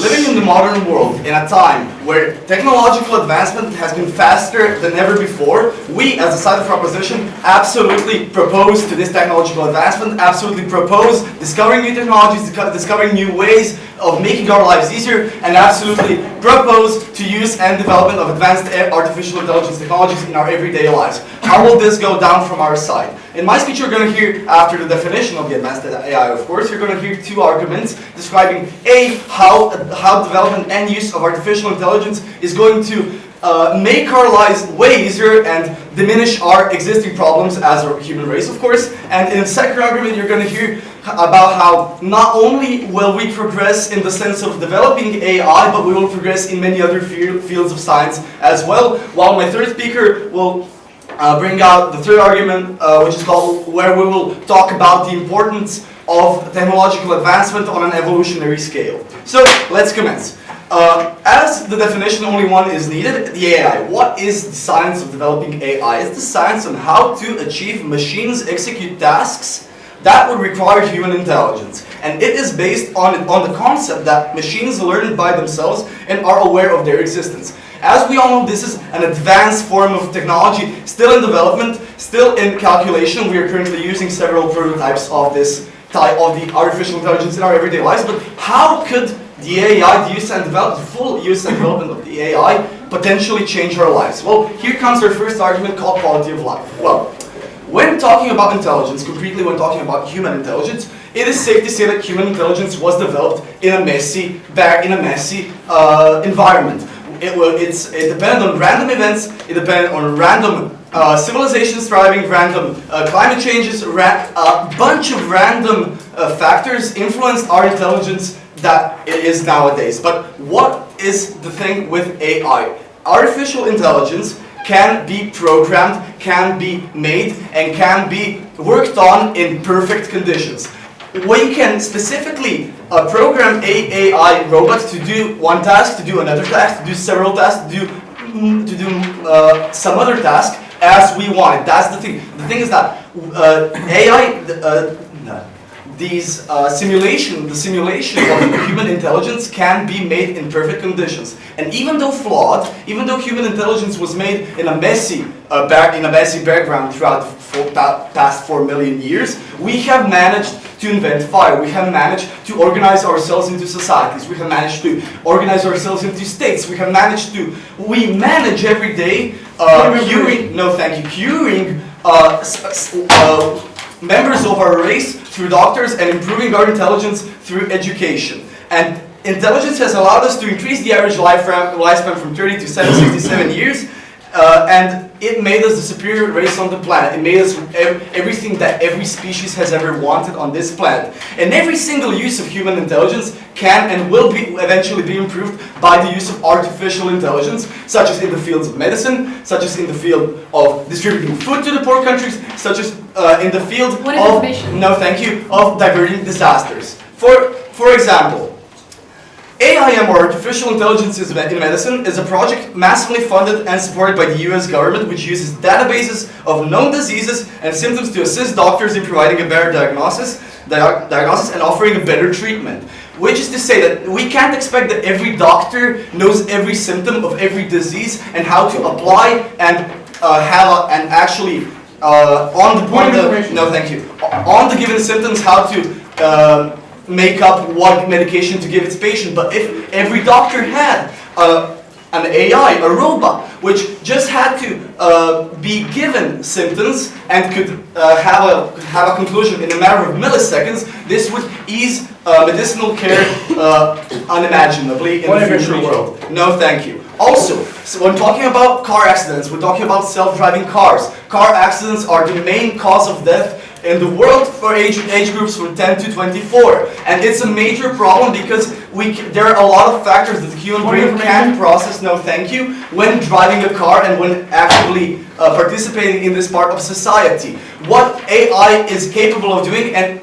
living in the modern world in a time where technological advancement has been faster than ever before, we as a side of proposition absolutely propose to this technological advancement, absolutely propose discovering new technologies, discovering new ways of making our lives easier, and absolutely propose to use and development of advanced artificial intelligence technologies in our everyday lives. How will this go down from our side? In my speech, you're going to hear, after the definition of the advanced AI, of course, you're going to hear two arguments describing how development and use of artificial intelligence is going to make our lives way easier and diminish our existing problems as a human race, of course. And in the second argument, you're going to hear about how not only will we progress in the sense of developing AI, but we will progress in many other fields of science as well, while my third speaker will bring out the third argument, which is called where we will talk about the importance of technological advancement on an evolutionary scale. So let's commence. As the definition only one is needed, the AI. What is the science of developing AI? It's the science on how to achieve machines execute tasks that would require human intelligence. And it is based on the concept that machines learn by themselves and are aware of their existence. As we all know, this is an advanced form of technology, still in development, still in calculation. We are currently using several prototypes of this type of the artificial intelligence in our everyday lives. But how could the AI, the full use and development of the AI potentially change our lives? Well, here comes our first argument called quality of life. Well, when talking about intelligence, concretely when talking about human intelligence, it is safe to say that human intelligence was developed in a messy environment. It depended on random events, it depended on random civilizations thriving, random climate changes, a bunch of random factors influenced our intelligence that it is nowadays. But what is the thing with AI? Artificial intelligence can be programmed, can be made, and can be worked on in perfect conditions. We can specifically program an AI robot to do one task, to do another task, to do several tasks, to do some other task as we want it. That's the thing. The thing is that the simulation of human intelligence can be made in perfect conditions. And even though flawed, even though human intelligence was made in a messy background throughout the past 4 million years, we have managed to invent fire. We have managed to organize ourselves into societies. We have managed to organize ourselves into states. We manage every day curing members of our race through doctors and improving our intelligence through education. And intelligence has allowed us to increase the average lifespan from 30 to 67 years, and it made us the superior race on the planet. It made us everything that every species has ever wanted on this planet. And every single use of human intelligence can and will eventually be improved by the use of artificial intelligence, such as in the fields of medicine, such as in the field of distributing food to the poor countries, such as in the field of diverting disasters. For example, AIM, or Artificial Intelligence in Medicine, is a project massively funded and supported by the US government, which uses databases of known diseases and symptoms to assist doctors in providing a better diagnosis and offering a better treatment. Which is to say that we can't expect that every doctor knows every symptom of every disease and how to apply and on the given symptoms how to make up what medication to give its patient. But if every doctor had an AI, a robot, which just had to be given symptoms and could have a conclusion in a matter of milliseconds, this would ease medicinal care unimaginably in the future world. No, thank you. Also, so when talking about car accidents, we're talking about self-driving cars. Car accidents are the main cause of death in the world for age groups from 10 to 24. And it's a major problem because there are a lot of factors that the human brain can't process, no thank you, when driving a car and when actively participating in this part of society. What AI is capable of doing and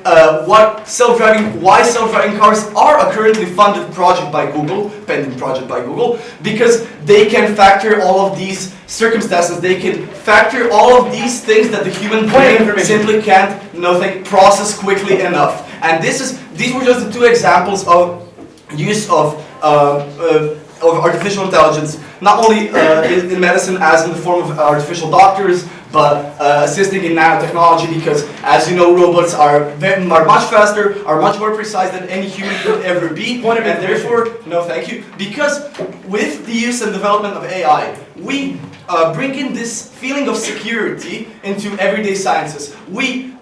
why self-driving cars are a currently funded project by Google, pending project by Google, because they can factor all of these circumstances, they can factor all of these things that the human brain simply can't process quickly enough. And these were just the two examples of use of of artificial intelligence, not only in medicine as in the form of artificial doctors, but assisting in nanotechnology, because as you know, robots are much faster, are much more precise than any human could ever be, and therefore, no thank you, because with the use and development of AI, we bring in this feeling of security into everyday sciences. We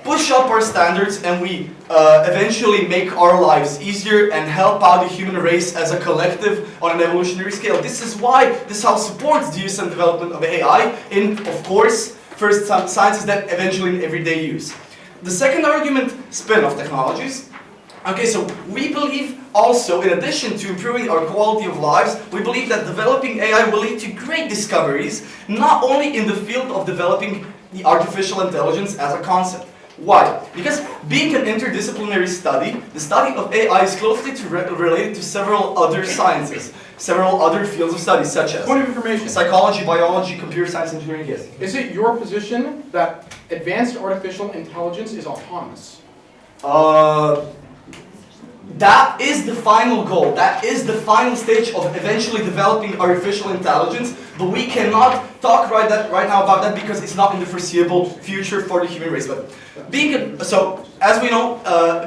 push up our standards, and we eventually make our lives easier and help out the human race as a collective on an evolutionary scale. This is why this house supports the use and development of AI in, of course, first sciences that eventually in everyday use. The second argument, spin-off technologies. Okay, so we believe also, in addition to improving our quality of lives, we believe that developing AI will lead to great discoveries, not only in the field of developing the artificial intelligence as a concept. Why? Because being an interdisciplinary study, the study of AI is closely related to several other sciences, several other fields of study, such as point of information, psychology, biology, computer science, engineering. Yes. Is it your position that advanced artificial intelligence is autonomous? That is the final goal. That is the final stage of eventually developing artificial intelligence, but we cannot talk right now about that because it's not in the foreseeable future for the human race. But so as we know,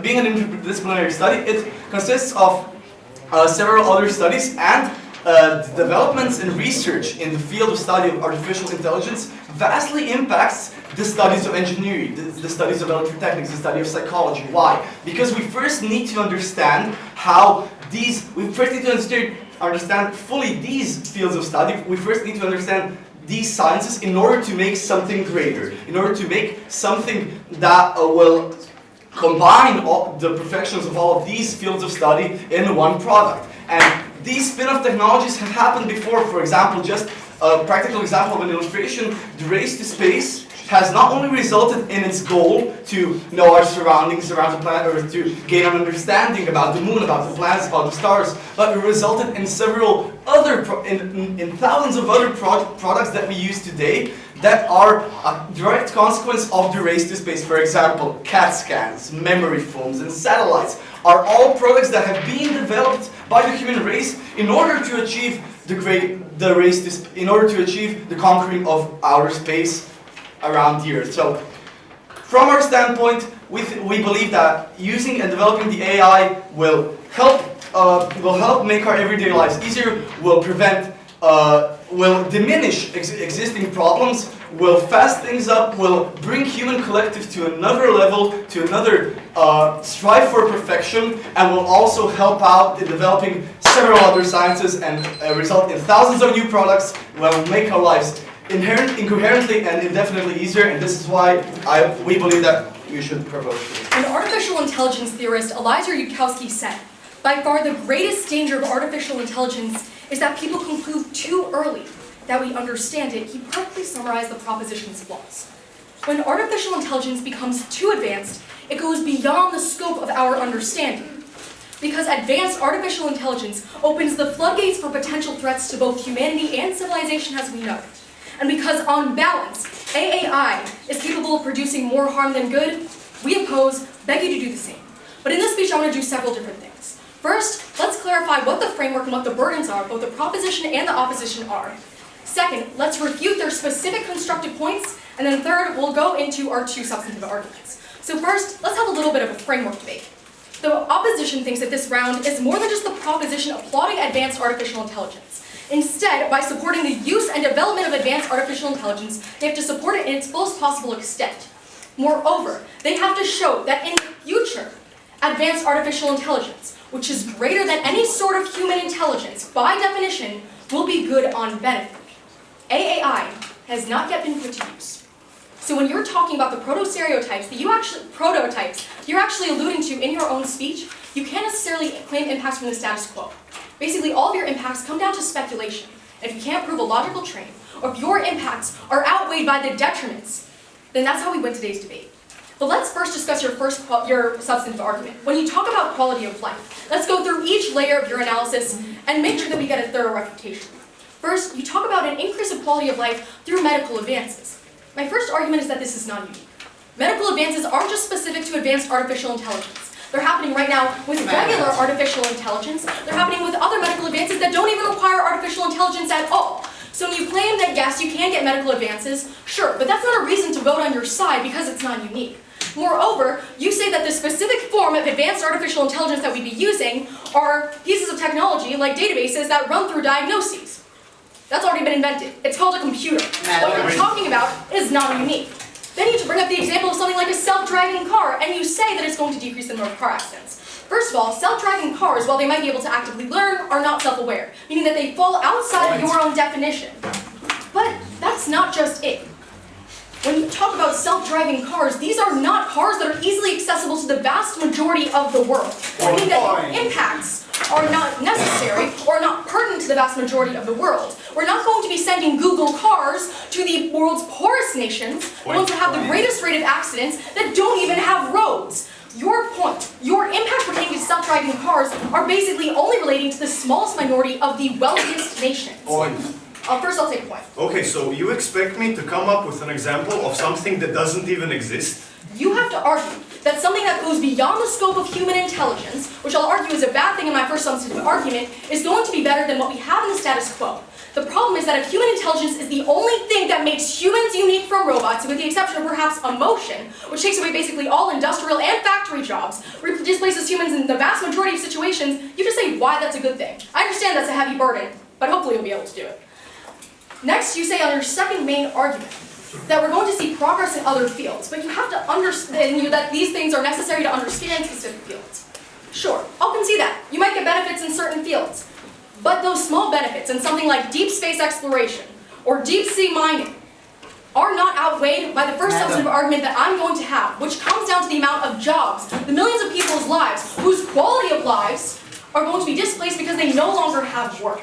being an interdisciplinary study, it consists of several other studies, and developments in research in the field of study of artificial intelligence vastly impacts the studies of engineering, the studies of electrotechnics, the study of psychology. Why? Because we first need to understand how we first need to understand fully these fields of study. We first need to understand these sciences in order to make something greater, in order to make something that will combine all the perfections of all of these fields of study in one product. And these spin-off technologies have happened before. For example, just a practical example of an illustration, the race to space has not only resulted in its goal to know our surroundings around the planet Earth, to gain an understanding about the moon, about the planets, about the stars, but it resulted in several other, in thousands of other products that we use today that are a direct consequence of the race to space. For example, CAT scans, memory foams, and satellites are all products that have been developed by the human race in order to achieve in order to achieve the conquering of outer space around the Earth. So, from our standpoint, we believe that using and developing the AI will help make our everyday lives easier, will diminish existing problems, will fast things up, will bring human collective to another level, to another strive for perfection, and will also help out in developing several other sciences and result in thousands of new products, will make our lives incoherently and indefinitely easier, and this is why we believe that you should propose this. An artificial intelligence theorist, Eliezer Yudkowsky, said, "By far the greatest danger of artificial intelligence is that people conclude too early that we understand it." He perfectly summarized the proposition's flaws. When artificial intelligence becomes too advanced, it goes beyond the scope of our understanding. Because advanced artificial intelligence opens the floodgates for potential threats to both humanity and civilization as we know it. And because, on balance, AAI is capable of producing more harm than good, we beg you to do the same. But in this speech, I want to do several different things. First, let's clarify what the framework and what the burdens are, both the proposition and the opposition are. Second, let's refute their specific constructive points. And then third, we'll go into our two substantive arguments. So first, let's have a little bit of a framework debate. The opposition thinks that this round is more than just the proposition applauding advanced artificial intelligence. Instead, by supporting the use and development of advanced artificial intelligence, they have to support it in its fullest possible extent. Moreover, they have to show that in the future, advanced artificial intelligence, which is greater than any sort of human intelligence, by definition, will be good on benefit. AAI has not yet been put to use. So when you're talking about the proto-stereotypes that you're actually alluding to in your own speech, you can't necessarily claim impacts from the status quo. Basically, all of your impacts come down to speculation. If you can't prove a logical train, or if your impacts are outweighed by the detriments, then that's how we win today's debate. But let's first discuss your substantive argument. When you talk about quality of life, let's go through each layer of your analysis and make sure that we get a thorough refutation. First, you talk about an increase of quality of life through medical advances. My first argument is that this is not unique. Medical advances aren't just specific to advanced artificial intelligence. They're happening right now with regular artificial intelligence. They're happening with other medical advances that don't even require artificial intelligence at all. So when you claim that yes, you can get medical advances, sure, but that's not a reason to vote on your side because it's not unique. Moreover, you say that the specific form of advanced artificial intelligence that we'd be using are pieces of technology like databases that run through diagnoses. That's already been invented. It's called a computer. What we're talking about is not unique. Then you bring up the example of something like a self-driving car, and you say that it's going to decrease the number of car accidents. First of all, self-driving cars, while they might be able to actively learn, are not self-aware, meaning that they fall outside of your own definition. But that's not just it. When you talk about self-driving cars, these are not cars that are easily accessible to the vast majority of the world. Meaning that impacts are not necessary or not pertinent to the vast majority of the world. We're not going to be sending Google cars to the world's poorest nations, the ones that have the greatest rate of accidents, that don't even have roads. Your point, your impact pertaining to self-driving cars are basically only relating to the smallest minority of the wealthiest nations. First I'll take a point. Okay, so you expect me to come up with an example of something that doesn't even exist? You have to argue that something that goes beyond the scope of human intelligence, which I'll argue is a bad thing in my first substantive argument, is going to be better than what we have in the status quo. The problem is that if human intelligence is the only thing that makes humans unique from robots, with the exception of perhaps emotion, which takes away basically all industrial and factory jobs, displaces humans in the vast majority of situations, you just say why that's a good thing. I understand that's a heavy burden, but hopefully you'll be able to do it. Next, you say on your second main argument that we're going to see progress in other fields, but you have to understand that these things are necessary to understand specific fields. Sure, I'll concede that. You might get benefits in certain fields, but those small benefits in something like deep space exploration or deep sea mining are not outweighed by the first substantive argument that I'm going to have, which comes down to the amount of jobs, the millions of people's lives, whose quality of lives are going to be displaced because they no longer have work.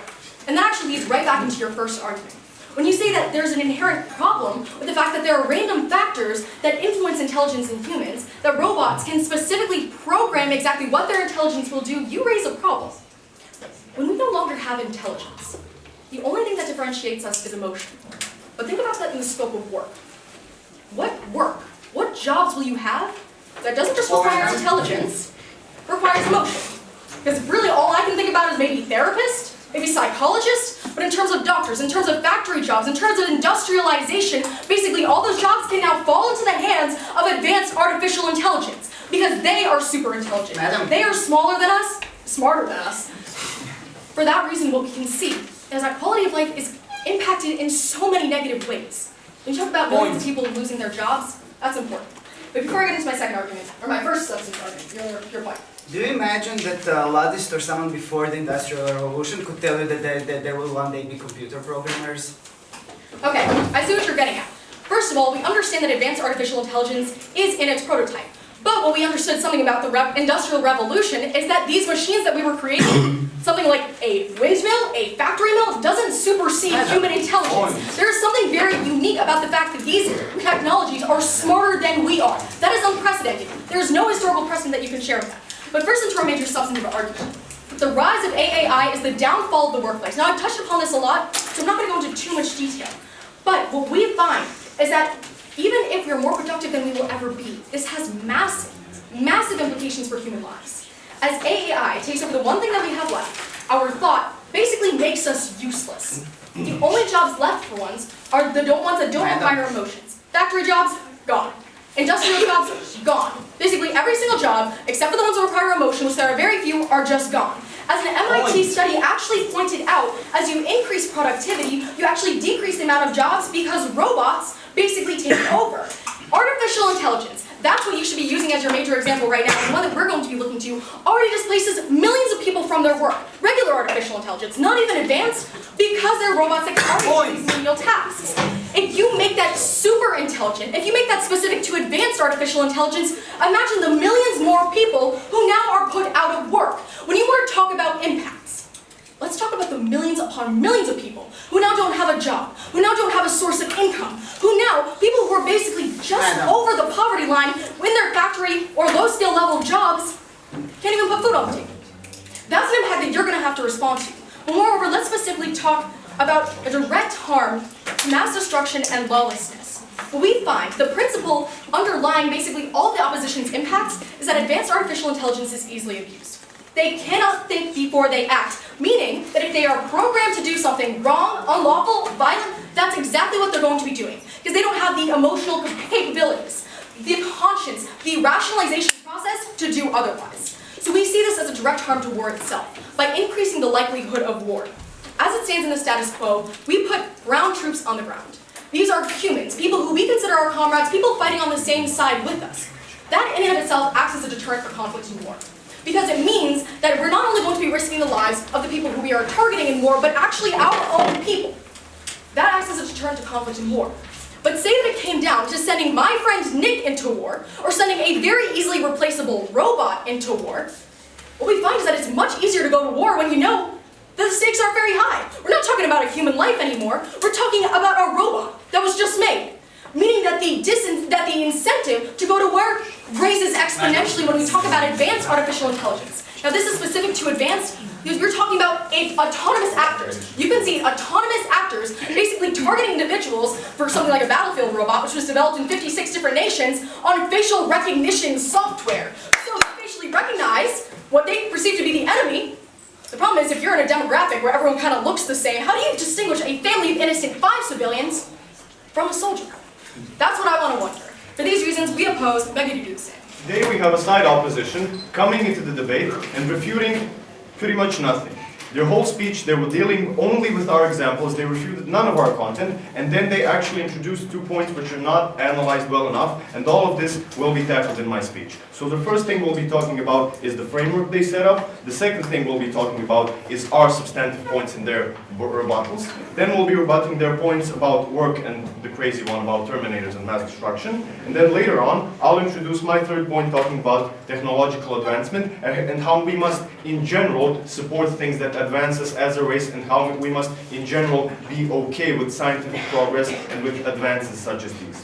And that actually leads right back into your first argument. When you say that there's an inherent problem with the fact that there are random factors that influence intelligence in humans, that robots can specifically program exactly what their intelligence will do, you raise a problem. When we no longer have intelligence, the only thing that differentiates us is emotion. But think about that in the scope of work. What jobs will you have that doesn't just require intelligence, requires emotion? Because really all I can think about is maybe therapist, maybe psychologist, but in terms of doctors, in terms of factory jobs, in terms of industrialization, basically all those jobs can now fall into the hands of advanced artificial intelligence because they are super intelligent. They are smaller than us, smarter than us. For that reason, what we can see is that quality of life is impacted in so many negative ways. When you talk about millions of people losing their jobs, that's important. But before I get into my second argument, or my first substantive argument, your point. Do you imagine that a Ladist or someone before the Industrial Revolution could tell you that there will one day be computer programmers? Okay, I see what you're getting at. First of all, we understand that advanced artificial intelligence is in its prototype. But what we understood something about the Industrial Revolution is that these machines that we were creating, something like a windmill, a factory mill, doesn't supersede human intelligence. There is something very unique about the fact that these technologies are smarter than we are. That is unprecedented. There is no historical precedent that you can share with that. But first into our major substantive argument. The rise of AI is the downfall of the workplace. Now I've touched upon this a lot, so I'm not going to go into too much detail. But what we find is that even if we're more productive than we will ever be, this has massive implications for human lives. As AI takes over the one thing that we have left, our thought basically makes us useless. The only jobs left for ones are the ones that don't require emotions. Factory jobs, gone. Industrial jobs, gone. Basically every single job, except for the ones that require emotion, which there are very few, are just gone. As an MIT study actually pointed out, as you increase productivity, you actually decrease the amount of jobs because robots basically take over. Artificial intelligence, that's what you should be using as your major example right now, and the one that we're going to be looking to, already displaces millions of people from their work. Regular artificial intelligence, not even advanced, because they're robots that can already do these menial tasks. If you make that super intelligent, if you make that specific to advanced artificial intelligence, imagine the millions more people who now are put out of work. When you want to talk about impacts, let's talk about the millions upon millions of people who now don't have a job, who now don't have a source of income, who now, people who are basically just over the poverty line in their factory or low skill level jobs, can't even put food on the table. That's an impact that you're going to have to respond to. But moreover, let's specifically talk about a direct harm to mass destruction and lawlessness. what we find, the principle underlying basically all the opposition's impacts, is that advanced artificial intelligence is easily abused. They cannot think before they act, meaning that if they are programmed to do something wrong, unlawful, violent, that's exactly what they're going to be doing, because they don't have the emotional capabilities, the conscience, the rationalization process to do otherwise. So we see this as a direct harm to war itself, by increasing the likelihood of war. As it stands in the status quo, we put ground troops on the ground. These are humans, people who we consider our comrades, people fighting on the same side with us. That in and of itself acts as a deterrent for conflict and war. Because it means that we're not only going to be risking the lives of the people who we are targeting in war, but actually our own people. That acts as a deterrent to conflict and war. But say that it came down to sending my friend Nick into war, or sending a very easily replaceable robot into war, what we find is that it's much easier to go to war when you know that the stakes are very high. We're not talking about a human life anymore, we're talking about a robot that was just made. Meaning that the incentive to go to war raises exponentially when we talk about advanced artificial intelligence. Now this is specific to advanced, because we're talking about autonomous actors. You can see autonomous actors basically targeting individuals for something like a battlefield robot, which was developed in 56 different nations on facial recognition software. So they facially recognize what they perceive to be the enemy. The problem is, if you're in a demographic where everyone kind of looks the same, how do you distinguish a family of innocent 5 civilians from a soldier? That's what I want to wonder. For these reasons, we oppose, beg you to do the same. Today we have a side opposition coming into the debate and refuting pretty much nothing. Their whole speech, they were dealing only with our examples, they refuted none of our content, and then they actually introduced 2 points which are not analyzed well enough, and all of this will be tackled in my speech. So the first thing we'll be talking about is the framework they set up. The second thing we'll be talking about is our substantive points in their rebuttals. Then we'll be rebutting their points about work and the crazy one about terminators and mass destruction. And then later on, I'll introduce my third point talking about technological advancement and how we must, in general, support things that advance us as a race, and how we must, in general, be okay with scientific progress and with advances such as these.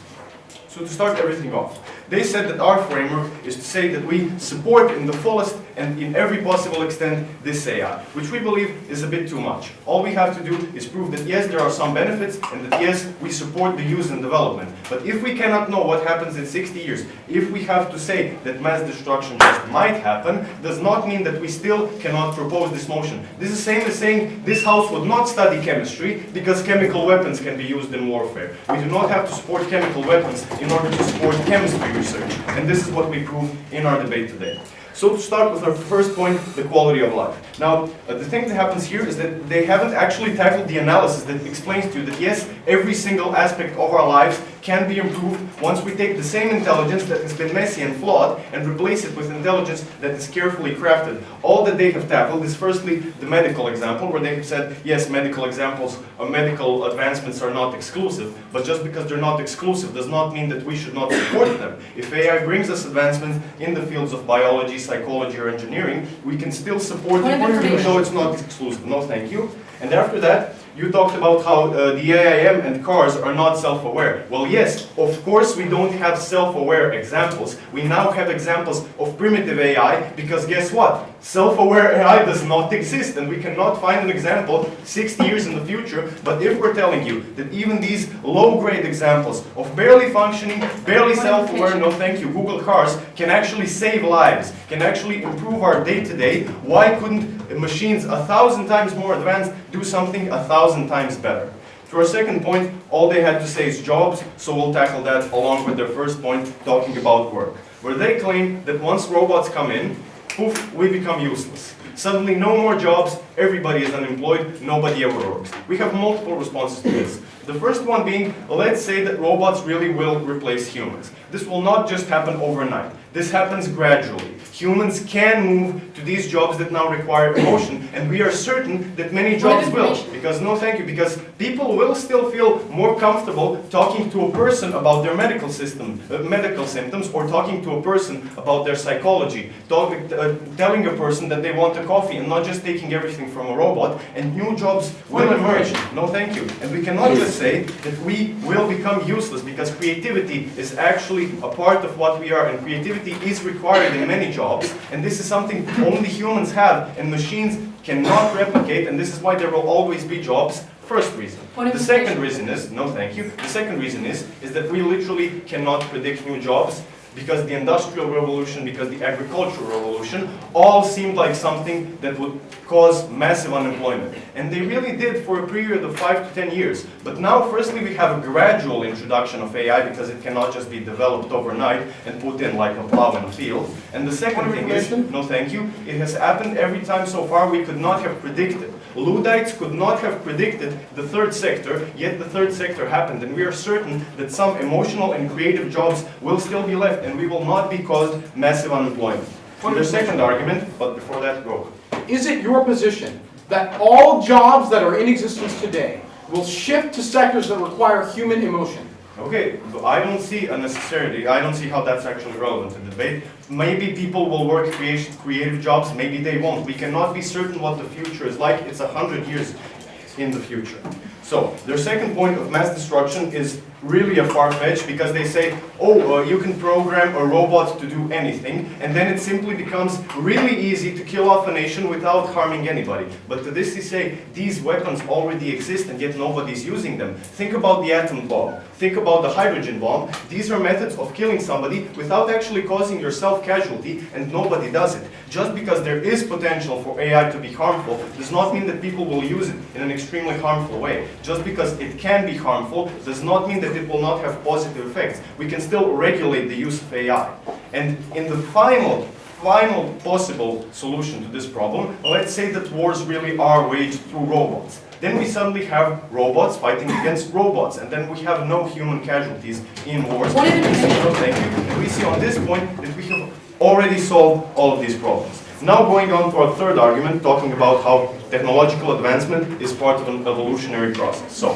So to start everything off, they said that our framework is to say that we support in the fullest and in every possible extent this AI, which we believe is a bit too much. All we have to do is prove that yes, there are some benefits, and that yes, we support the use and development. But if we cannot know what happens in 60 years, if we have to say that mass destruction just might happen, does not mean that we still cannot propose this motion. This is the same as saying this house would not study chemistry because chemical weapons can be used in warfare. We do not have to support chemical weapons in order to support chemistry research, and this is what we prove in our debate today. So to start with our first point, the quality of life. Now, the thing that happens here is that they haven't actually tackled the analysis that explains to you that yes, every single aspect of our lives can be improved once we take the same intelligence that has been messy and flawed and replace it with intelligence that is carefully crafted. All that they have tackled is firstly the medical example, where they have said, yes, medical examples or medical advancements are not exclusive, but just because they're not exclusive does not mean that we should not support them. If AI brings us advancements in the fields of biology, psychology, or engineering, we can still support it even though it's not exclusive. No, thank you. And after that, you talked about how the AIM and cars are not self-aware. Well, yes, of course we don't have self-aware examples. We now have examples of primitive AI, because guess what? Self-aware AI does not exist, and we cannot find an example 60 years in the future. But if we're telling you that even these low-grade examples of barely functioning, barely self-aware, no thank you, Google cars can actually save lives, can actually improve our day-to-day, why couldn't machines 1,000 times more advanced do something 1,000 times better? To our second point, all they had to say is jobs, so we'll tackle that along with their first point, talking about work, where they claim that once robots come in, poof, we become useless. Suddenly no more jobs, everybody is unemployed, nobody ever works. We have multiple responses to this. The first one being, let's say that robots really will replace humans. This will not just happen overnight. This happens gradually. Humans can move to these jobs that now require emotion, and we are certain that many jobs will. Because, no thank you, because people will still feel more comfortable talking to a person about their medical symptoms, or talking to a person about their psychology, telling a person that they want a coffee and not just taking everything from a robot, and new jobs will emerge. No thank you. And we cannot just say that we will become useless, because creativity is actually a part of what we are, and creativity creativity is required in many jobs, and this is something only humans have and machines cannot replicate, and this is why there will always be jobs. First reason. The second reason is, no thank you, the second reason is that we literally cannot predict new jobs because the Industrial Revolution, because the Agricultural Revolution, all seemed like something that would cause massive unemployment. And they really did for a period of 5 to 10 years. But now, firstly, we have a gradual introduction of AI because it cannot just be developed overnight and put in like a plow in a field. And the second thing is, no thank you, it has happened every time so far we could not have predicted. Luddites could not have predicted the third sector, yet the third sector happened, and we are certain that some emotional and creative jobs will still be left, and we will not be caused massive unemployment. And the second argument, but before that, go. Is it your position that all jobs that are in existence today will shift to sectors that require human emotion? Okay, but I don't see a necessity, I don't see how that's actually relevant to the debate. Maybe people will work creative jobs, maybe they won't. We cannot be certain what the future is like. It's 100 years in the future. So, their second point of mass destruction is really a far-fetched because they say, oh, you can program a robot to do anything, and then it simply becomes really easy to kill off a nation without harming anybody. But to this they say, these weapons already exist and yet nobody's using them. Think about the atom bomb. Think about the hydrogen bomb. These are methods of killing somebody without actually causing yourself casualty, and nobody does it. Just because there is potential for AI to be harmful does not mean that people will use it in an extremely harmful way. Just because it can be harmful does not mean that it will not have positive effects. We can still regulate the use of AI. And in the final possible solution to this problem, let's say that wars really are waged through robots. Then we suddenly have robots fighting against robots, and then we have no human casualties in wars. What if No, thank you. And we see on this point that we have already solved all of these problems. Now going on to our third argument, talking about how technological advancement is part of an evolutionary process. So,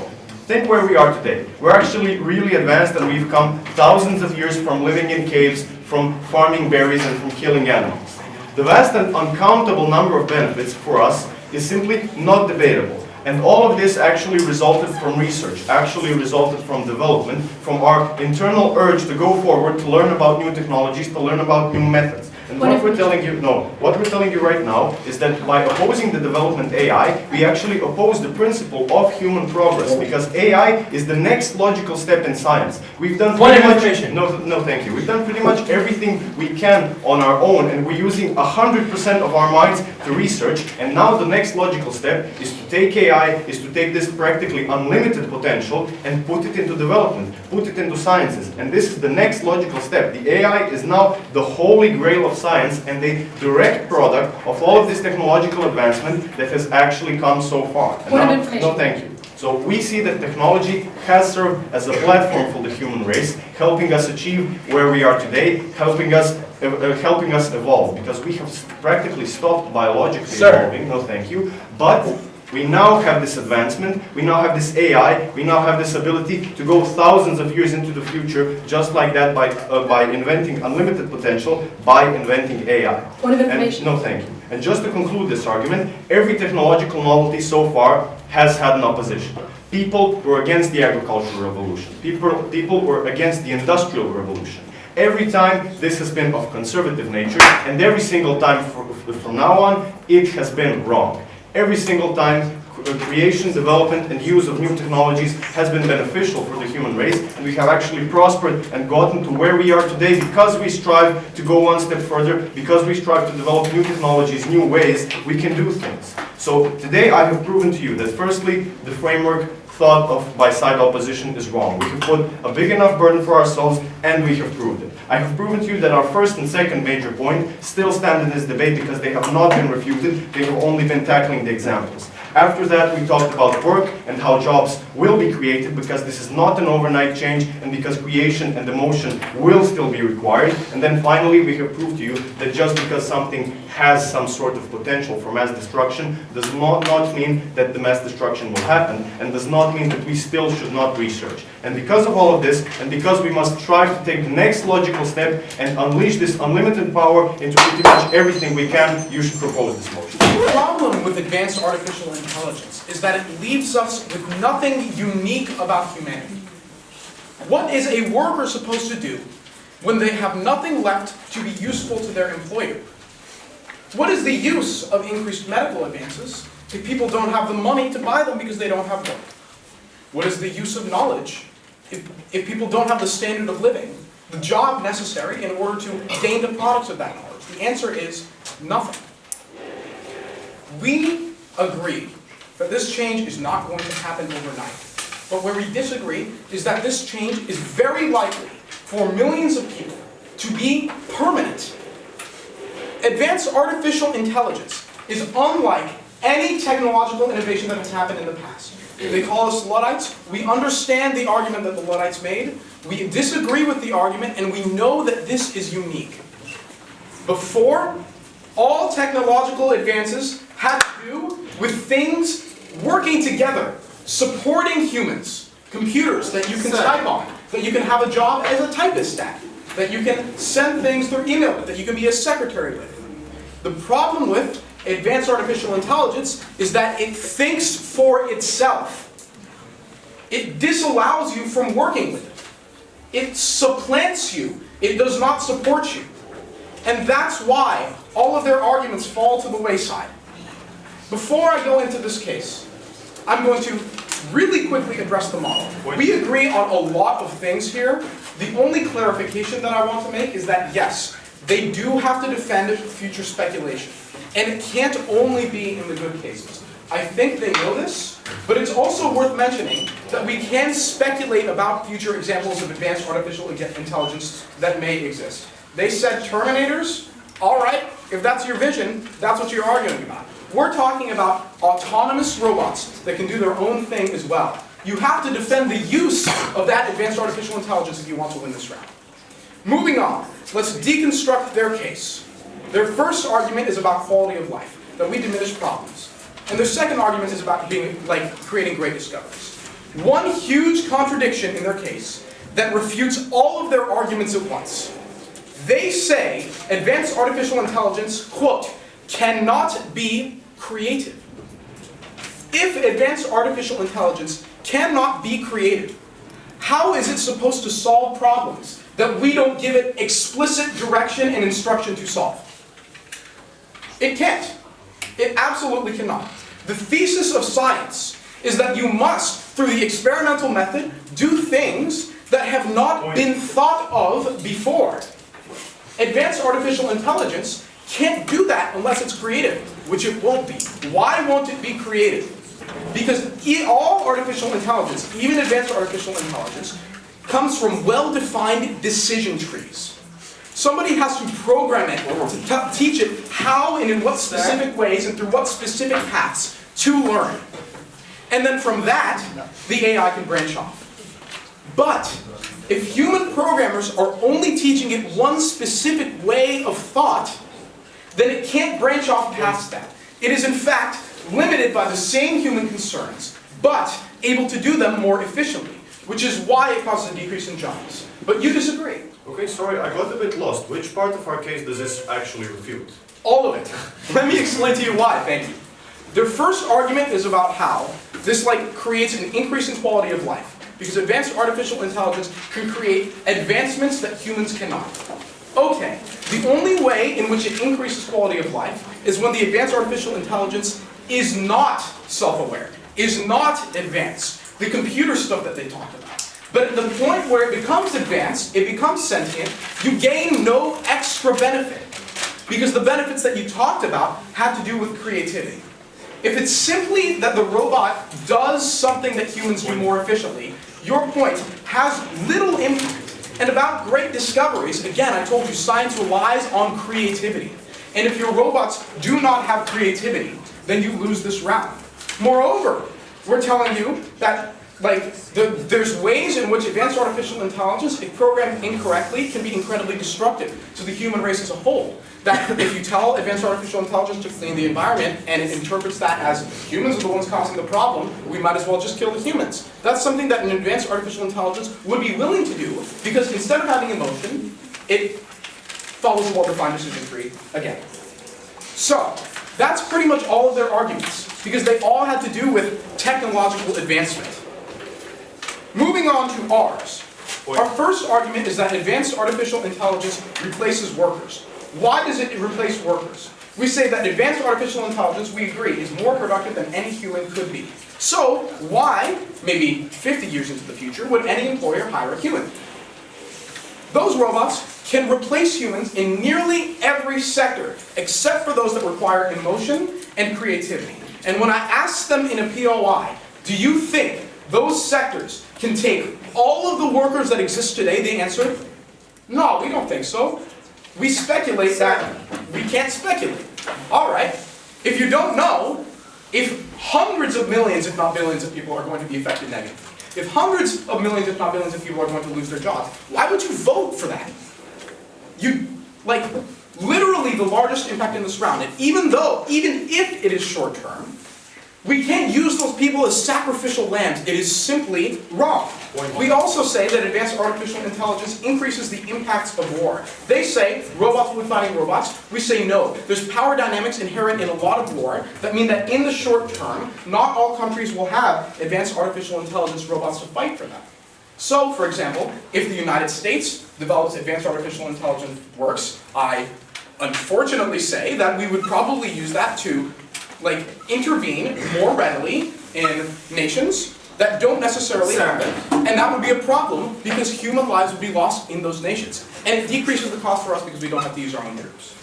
think where we are today. We're actually really advanced, and we've come thousands of years from living in caves, from farming berries, and from killing animals. The vast and uncountable number of benefits for us is simply not debatable. And all of this actually resulted from research, actually resulted from development, from our internal urge to go forward, to learn about new technologies, to learn about new methods. And what we're telling you right now is that by opposing the development AI, we actually oppose the principle of human progress, because AI is the next logical step in science. We've done pretty much, no, thank you. We've done pretty much everything we can on our own, and we're using 100% of our minds to research. And now the next logical step is to take AI, is to take this practically unlimited potential and put it into development, put it into sciences. And this is the next logical step. The AI is now the holy grail of science and the direct product of all of this technological advancement that has actually come so far. And no, thank you. So we see that technology has served as a platform for the human race, helping us achieve where we are today, helping us evolve, because we have practically stopped biologically evolving. No, thank you. But we now have this advancement, we now have this AI, we now have this ability to go thousands of years into the future, just like that, by inventing unlimited potential, by inventing AI. Point of information. And, no, thank you. And just to conclude this argument, every technological novelty so far has had an opposition. People were against the agricultural revolution. People were against the industrial revolution. Every time this has been of conservative nature, and every single time from now on, it has been wrong. Every single time, creation, development, and use of new technologies has been beneficial for the human race, and we have actually prospered and gotten to where we are today because we strive to go one step further, because we strive to develop new technologies, new ways we can do things. So today I have proven to you that firstly, the framework thought of by side opposition is wrong. We have put a big enough burden for ourselves, and we have proved it. I have proven to you that our first and second major point still stand in this debate because they have not been refuted, they have only been tackling the examples. After that, we talked about work and how jobs will be created, because this is not an overnight change, and because creation and emotion will still be required. And then finally, we have proved to you that just because something has some sort of potential for mass destruction does not mean that the mass destruction will happen, and does not mean that we still should not research. And because of all of this, and because we must strive to take the next logical step and unleash this unlimited power into pretty much everything we can, you should propose this motion. The problem with advanced artificial intelligence is that it leaves us with nothing unique about humanity. What is a worker supposed to do when they have nothing left to be useful to their employer? What is the use of increased medical advances if people don't have the money to buy them because they don't have work? What is the use of knowledge if people don't have the standard of living, the job necessary in order to gain the products of that knowledge? The answer is nothing. We agree that this change is not going to happen overnight. But where we disagree is that this change is very likely for millions of people to be permanent. Advanced artificial intelligence is unlike any technological innovation that has happened in the past. They call us Luddites. We understand the argument that the Luddites made. We disagree with the argument, and we know that this is unique. Before, all technological advances had to do with things working together, supporting humans, computers that you can type on, that you can have a job as a typist at, that you can send things through email with, that you can be a secretary with. The problem with advanced artificial intelligence is that it thinks for itself. It disallows you from working with it. It supplants you. It does not support you. And that's why all of their arguments fall to the wayside. Before I go into this case, I'm going to really quickly address the model. We agree on a lot of things here. The only clarification that I want to make is that yes, they do have to defend future speculation. And it can't only be in the good cases. I think they know this, but it's also worth mentioning that we can speculate about future examples of advanced artificial intelligence that may exist. They said Terminators, all right, if that's your vision, that's what you're arguing about. We're talking about autonomous robots that can do their own thing as well. You have to defend the use of that advanced artificial intelligence if you want to win this round. Moving on, let's deconstruct their case. Their first argument is about quality of life, that we diminish problems. And their second argument is about creating great discoveries. One huge contradiction in their case that refutes all of their arguments at once. They say advanced artificial intelligence, quote, cannot be creative. If advanced artificial intelligence cannot be creative, how is it supposed to solve problems that we don't give it explicit direction and instruction to solve? It can't. It absolutely cannot. The thesis of science is that you must, through the experimental method, do things that have not been thought of before. Advanced artificial intelligence can't do that unless it's creative, which it won't be. Why won't it be creative? Because all artificial intelligence, even advanced artificial intelligence, comes from well-defined decision trees. Somebody has to program it to teach it how and in what specific ways and through what specific paths to learn. And then from that, the AI can branch off. But if human programmers are only teaching it one specific way of thought, then it can't branch off past that. It is in fact limited by the same human concerns, but able to do them more efficiently, which is why it causes a decrease in jobs. But you disagree. Okay, sorry, I got a bit lost. Which part of our case does this actually refute? All of it. Let me explain to you why, thank you. Their first argument is about how this creates an increase in quality of life, because advanced artificial intelligence can create advancements that humans cannot. Okay, the only way in which it increases quality of life is when the advanced artificial intelligence is not self-aware, is not advanced, the computer stuff that they talked about. But at the point where it becomes advanced, it becomes sentient, you gain no extra benefit. Because the benefits that you talked about had to do with creativity. If it's simply that the robot does something that humans do more efficiently, your point has little impact. And about great discoveries, again, I told you science relies on creativity. And if your robots do not have creativity, then you lose this round. Moreover, we're telling you that there's ways in which advanced artificial intelligence, if programmed incorrectly, can be incredibly destructive to the human race as a whole. That if you tell advanced artificial intelligence to clean the environment and it interprets that as humans are the ones causing the problem, we might as well just kill the humans. That's something that an advanced artificial intelligence would be willing to do, because instead of having emotion, it follows a well-defined decision tree again. So, that's pretty much all of their arguments, because they all had to do with technological advancement. Moving on to ours. Our first argument is that advanced artificial intelligence replaces workers. Why does it replace workers? We say that advanced artificial intelligence, we agree, is more productive than any human could be. So, why, maybe 50 years into the future, would any employer hire a human? Those robots can replace humans in nearly every sector, except for those that require emotion and creativity. And when I asked them in a POI, do you think those sectors can take all of the workers that exist today, they answered, no, we don't think so. We speculate that we can't speculate. All right, if you don't know, if hundreds of millions, if not billions of people are going to be affected negatively, if hundreds of millions, if not billions of people are going to lose their jobs, why would you vote for that? Like, literally the largest impact in this round, and even if it is short term, we can't use those people as sacrificial lambs. It is simply wrong. We also say that advanced artificial intelligence increases the impacts of war. They say robots will be fighting robots. We say no. There's power dynamics inherent in a lot of war that mean that in the short term, not all countries will have advanced artificial intelligence robots to fight for them. So, for example, if the United States develops advanced artificial intelligence works, I unfortunately say that we would probably use that to intervene more readily in nations that don't necessarily have it. And that would be a problem because human lives would be lost in those nations. And it decreases the cost for us because we don't have to use our own troops.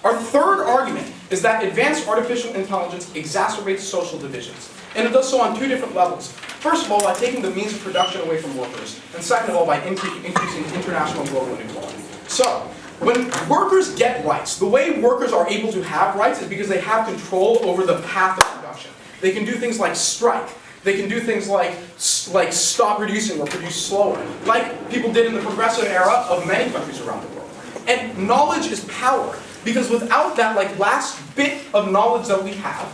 Our third argument is that advanced artificial intelligence exacerbates social divisions. And it does so on two different levels. First of all, by taking the means of production away from workers. And second of all, by increasing international global inequality. So, when workers get rights, the way workers are able to have rights is because they have control over the path of production. They can do things like strike. They can do things like stop producing or produce slower, like people did in the progressive era of many countries around the world. And knowledge is power, because without that last bit of knowledge that we have,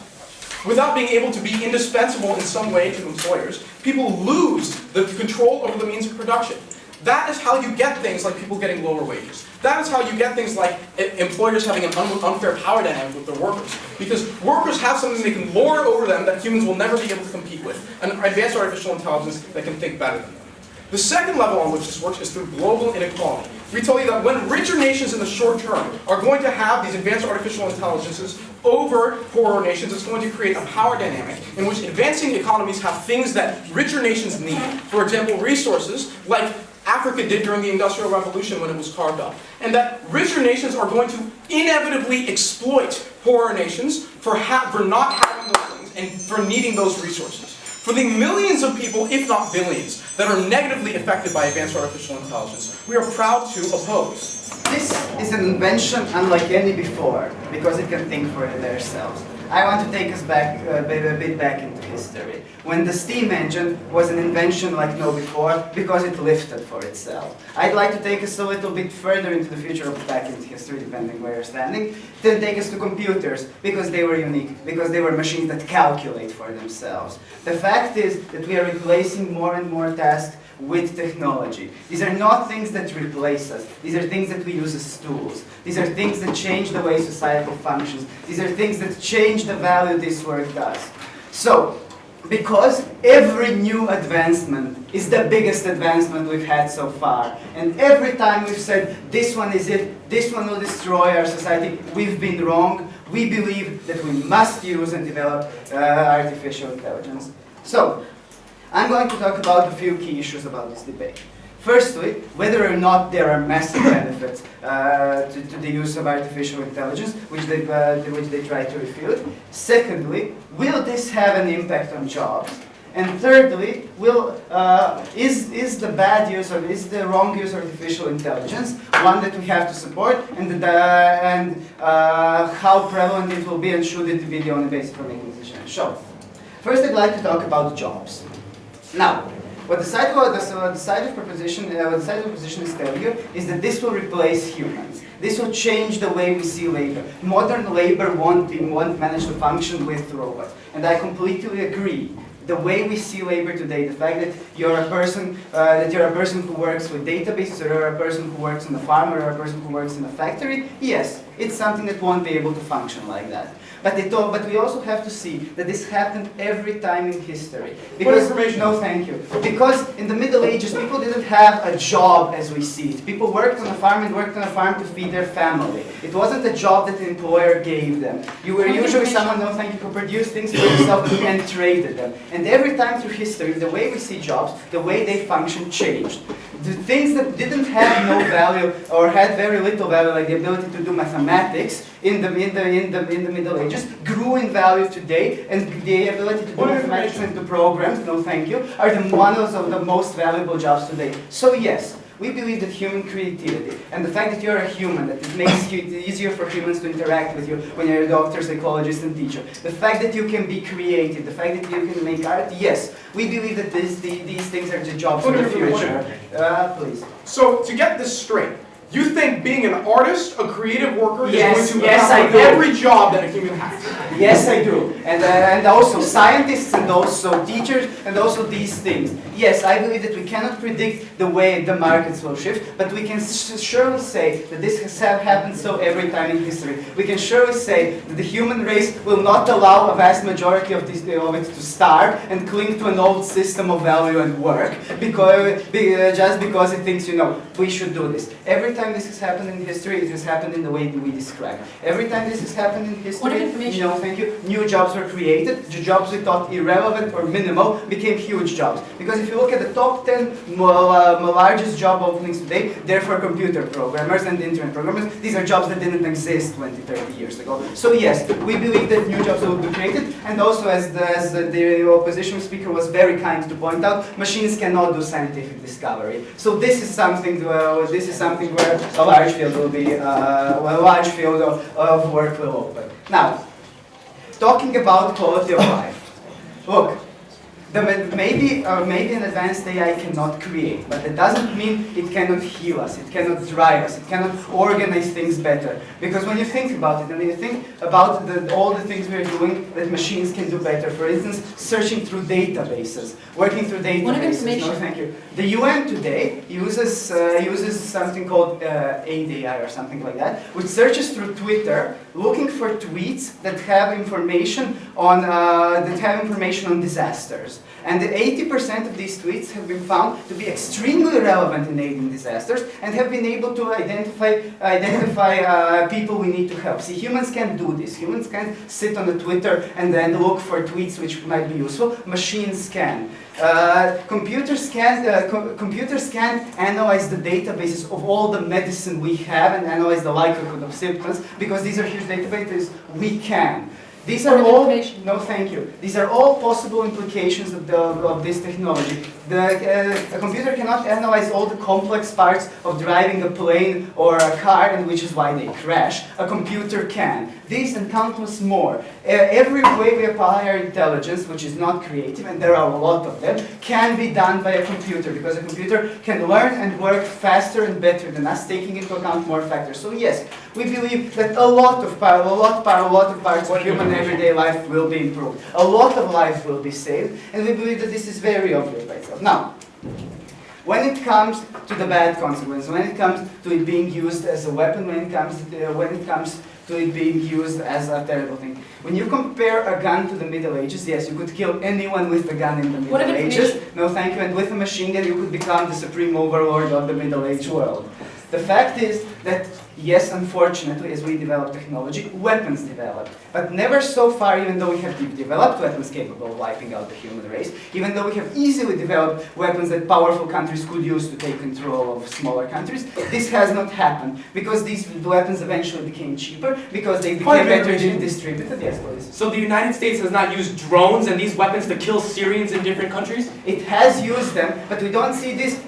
without being able to be indispensable in some way to employers, people lose the control over the means of production. That is how you get things like people getting lower wages. That is how you get things like employers having an unfair power dynamic with their workers. Because workers have something they can lord over them that humans will never be able to compete with. An advanced artificial intelligence that can think better than them. The second level on which this works is through global inequality. We tell you that when richer nations in the short term are going to have these advanced artificial intelligences over poorer nations, it's going to create a power dynamic in which advancing economies have things that richer nations need. For example, resources like Africa did during the Industrial Revolution when it was carved up. And that richer nations are going to inevitably exploit poorer nations for not having those things and for needing those resources. For the millions of people, if not billions, that are negatively affected by advanced artificial intelligence, we are proud to oppose. This is an invention unlike any before, because it can think for themselves. I want to take us back a bit back into history, when the steam engine was an invention like no before, because it lifted for itself. I'd like to take us a little bit further into the future of back into history, depending where you're standing, then take us to computers, because they were unique, because they were machines that calculate for themselves. The fact is that we are replacing more and more tasks with technology. These are not things that replace us. These are things that we use as tools. These are things that change the way society functions. These are things that change the value this work does. So, because every new advancement is the biggest advancement we've had so far, and every time we've said, this one is it, this one will destroy our society, we've been wrong. We believe that we must use and develop artificial intelligence. So, I'm going to talk about a few key issues about this debate. Firstly, whether or not there are massive benefits to the use of artificial intelligence, which they try to refute. Secondly, will this have an impact on jobs? And thirdly, is the bad use or is the wrong use of artificial intelligence one that we have to support, and how prevalent it will be, and should it be the only basis for making decisions? So, first I'd like to talk about jobs. Now, what the side of proposition is telling you is that this will replace humans. This will change the way we see labor. Modern labor won't manage to function with robots, and I completely agree. The way we see labor today, the fact that you're a person who works with databases, or you're a person who works on a farm, or a person who works in a factory, yes, It's something that won't be able to function like that. But we also have to see that this happened every time in history. Because, information. no, thank you. Because in the Middle Ages, people didn't have a job as we see it. People worked on a farm and worked on a farm to feed their family. It wasn't a job that the employer gave them. You were usually someone, no, thank you, who produced things for yourself and traded them. And every time through history, the way we see jobs, the way they function changed. The things that didn't have no value or had very little value, like the ability to do mathematics in the Middle Ages, grew in value today, and the ability to do mathematics and to programs, no thank you, are one of the most valuable jobs today. So yes, we believe that human creativity and the fact that you're a human, that it makes it easier for humans to interact with you when you're a doctor, psychologist, and teacher. The fact that you can be creative, the fact that you can make art, yes, we believe that these things are the jobs of the future. Please. So, to get this straight, you think being an artist, a creative worker, Yes, is going to yes, I account do. for every job that a human has? Yes, I do. And also scientists and also teachers and also these things. Yes, I believe that we cannot predict the way the markets will shift, but we can surely say that this has happened so every time in history. We can surely say that the human race will not allow a vast majority of it to starve and cling to an old system of value and work just because it thinks, we should do this. Every time this has happened in history, it has happened in the way that we describe. Every time this has happened in history, Point of information. thank you, new jobs were created. The jobs we thought irrelevant or minimal became huge jobs. Because if you look at the top 10 largest job openings today, they're for computer programmers and internet programmers. These are jobs that didn't exist 20, 30 years ago. So yes, we believe that new jobs will be created. And also, as the opposition speaker was very kind to point out, machines cannot do scientific discovery. So this is something where a large field will be, a large field of work will open. Now, talking about quality of life. Look, maybe an advanced AI cannot create, but that doesn't mean it cannot heal us, it cannot drive us, it cannot organize things better. Because when you think about it, and when you think about all the things we're doing that machines can do better, for instance, searching through databases, working through databases. Point of information. No, thank you. The UN today uses something called ADI or something like that, which searches through Twitter, looking for tweets that have information on disasters. And 80% of these tweets have been found to be extremely relevant in aiding disasters and have been able to identify people we need to help. See, humans can't do this. Humans can't sit on the Twitter and then look for tweets which might be useful. Machines can. Computers can't analyze the databases of all the medicine we have and analyze the likelihood of symptoms because these are huge databases. We can. These are all, no thank you, these are all possible implications of this technology. A computer cannot analyze all the complex parts of driving a plane or a car, and which is why they crash. A computer can. These and countless more. Every way we apply our intelligence, which is not creative, and there are a lot of them, can be done by a computer, because a computer can learn and work faster and better than us, taking into account more factors. So yes, we believe that a lot of parts of human everyday life will be improved. A lot of life will be saved, and we believe that this is very obvious by itself. Now, when it comes to the bad consequences, when it comes to it being used as a weapon, when it comes to it being used as a terrible thing. When you compare a gun to the Middle Ages, yes, you could kill anyone with a gun in the Middle Ages. No, thank you. And with a machine gun, you could become the supreme overlord of the Middle Age world. The fact is that, yes, unfortunately, as we develop technology, weapons develop. But never so far, even though we have developed weapons capable of wiping out the human race, even though we have easily developed weapons that powerful countries could use to take control of smaller countries, this has not happened. Because these weapons eventually became cheaper, because they became better distributed. Yes, please. So the United States has not used drones and these weapons to kill Syrians in different countries? It has used them, but we don't see this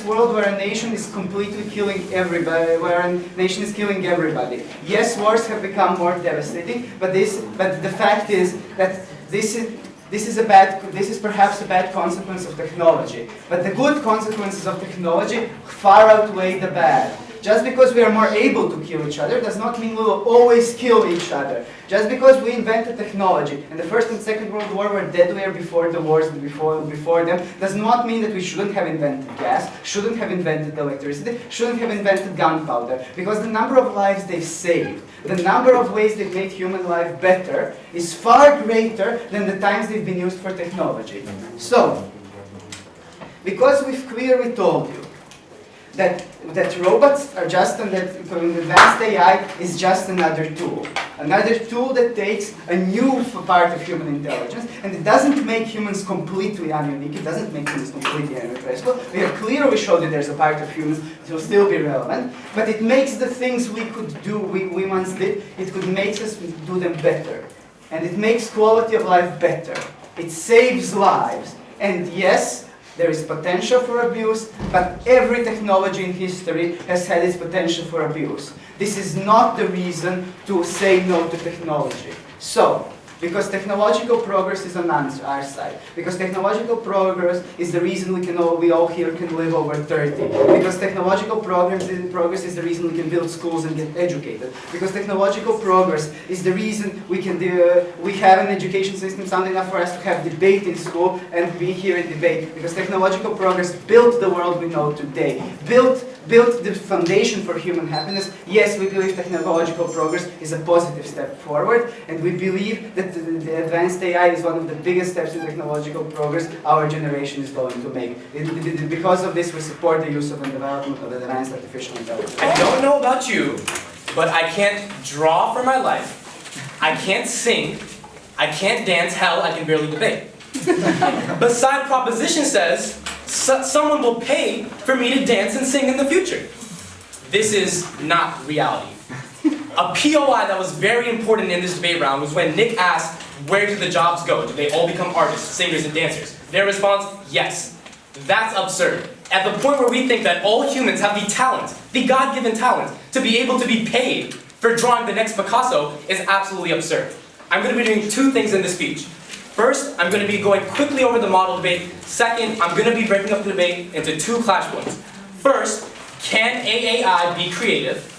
world where a nation is completely killing everybody, where a nation is killing everybody. Yes, wars have become more devastating, but the fact is that this is perhaps a bad consequence of technology. But the good consequences of technology far outweigh the bad. Just because we are more able to kill each other does not mean we will always kill each other. Just because we invented technology, and the First and Second World War were deadlier before the wars before them, does not mean that we shouldn't have invented gas, shouldn't have invented electricity, shouldn't have invented gunpowder, because the number of lives they've saved, the number of ways they've made human life better is far greater than the times they've been used for technology. So, because we've clearly told you that robots are just, and that advanced AI is just another tool that takes a new part of human intelligence, and it doesn't make humans completely ununique, it doesn't make humans completely irreplaceable. We have clearly showed that there's a part of humans that will still be relevant, but it makes the things we could do, we once did, it could make us do them better. And it makes quality of life better. It saves lives. And yes, there is potential for abuse, but every technology in history has had its potential for abuse. This is not the reason to say no to technology. So, because technological progress is on our side. Because technological progress is the reason we all here can live over 30. Because technological progress is the reason we can build schools and get educated. Because technological progress is the reason we have an education system sound enough for us to have debate in school and be here and debate. Because technological progress built the world we know today. Built the foundation for human happiness. Yes, we believe technological progress is a positive step forward, and we believe that the advanced AI is one of the biggest steps in technological progress our generation is going to make. Because of this, we support the use of and development of advanced artificial intelligence. I don't know about you, but I can't draw for my life. I can't sing. I can't dance. Hell, I can barely debate. But side proposition says someone will pay for me to dance and sing in the future. This is not reality. A POI that was very important in this debate round was when Nick asked, where do the jobs go? Do they all become artists, singers, and dancers? Their response, yes. That's absurd. At the point where we think that all humans have the talent, the God-given talent, to be able to be paid for drawing the next Picasso is absolutely absurd. I'm going to be doing two things in this speech. First, I'm going to be going quickly over the model debate. Second, I'm going to be breaking up the debate into two clash points. First, can AAI be creative?